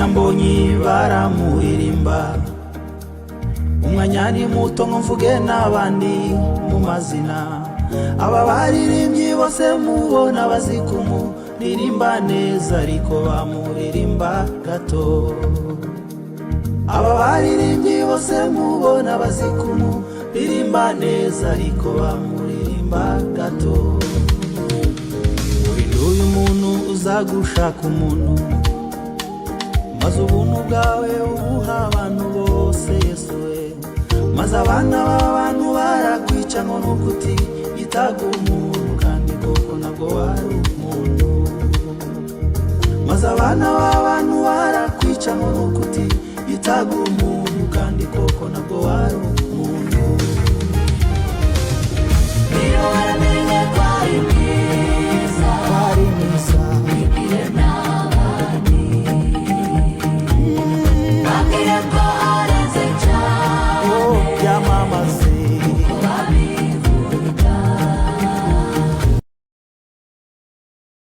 Nyambonyi baramuririmba, umwanya ni muto ngo mvuge n'abandi mu mazina. Aba baririmbyi bose mubona bazikumulirimba neza ariko bamuririmba gato. Aba baririmbyi bose mubona bazikumulirimba neza ariko bamuririmba gato. Uyu muntu uzagushaka umuntu, maze ubuntu bwawe ubuha abantu bose Yesu we. Maze abana b'abantu barakwica ngo nukuti yitaga umuntu kandi koko ntabwo wari umuntu. Maze abana b'abantu barakwica ngo nukuti yitaga umuntu kandi koko ntabwo wari umuntu. Niyo waramenye ko ari mwiza, bibwire n'abandi, bambwire ko